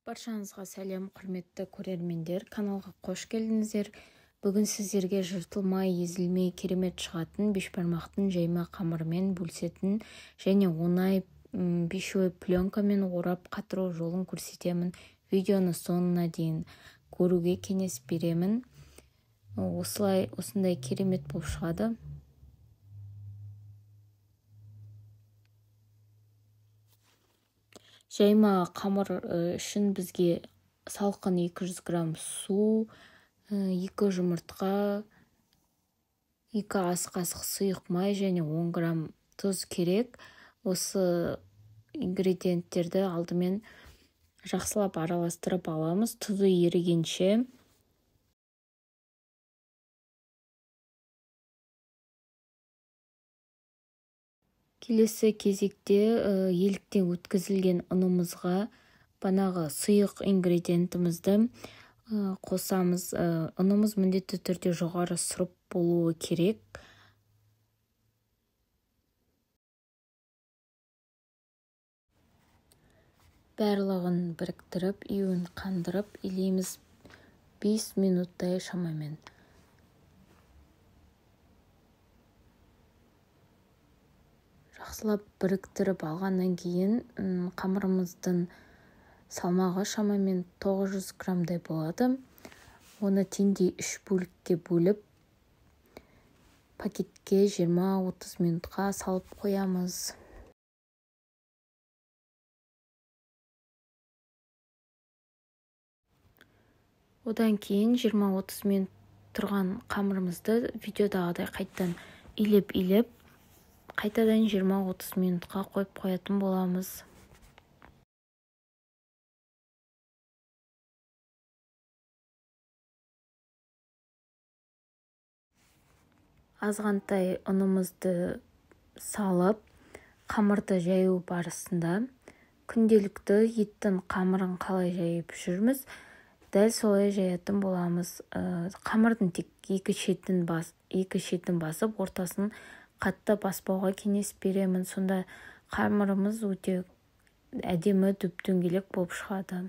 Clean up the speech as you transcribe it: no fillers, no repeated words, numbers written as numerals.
Баршаңызға сәлем, құрметті көрермендер, каналға қош келдіңіздер. Бүгін сіздерге жыртылмай, езілмей, керемет шығатын бешбармақтың жайма қамырымен бөлісетін және оңай бишевой пленкамен орап қатыру жолын көрсетемін. Видеоны соңына дейін көруге кеңес беремін. Осындай керемет болып шығады. Жайма қамыр үшін бізге салқын 200 грамм су, 2 жұмыртқа, 2 ас қасық сұйық май және 10 грамм тұз керек. Осы ингредиенттерді алдымен жақсылап араластырып аламыз. Тұзы ерігенше. Келесі кезекте еліктен өткізілген ұнымызға банағы сұйық ингредиентімізді қосамыз. Ұнымыз міндетті түрде жоғары сұрып болуы керек. Барлығын біріктіріп, үйін қандырып, илейміз 5 минуттай шамамен. Жақсылап біріктіріп алғаннан кейін қамырымыздың салмағы шамамен 900 граммдай болады. Оны теңдей 3 бөлікке бөліп, пакетке 20-30 минутқа салып қоямыз. Одан кейін 20-30 минут тұрған қамырымызды видеодағыдай қайттан илеп, қайтадан 20-30 минутқа қойып қоятын боламыз. Азғантай ұнымызды салып, қамырды жаю барысында күнделікті еттің қамырын қалай жайып жүрміз, дәл солай жаятын боламыз. Қамырдың тек екі шетін басып, ортасын қатты баспауға кеңес беремін. Сонда қамырымыз өте әдемі дөп-дөңгелек болып шығады.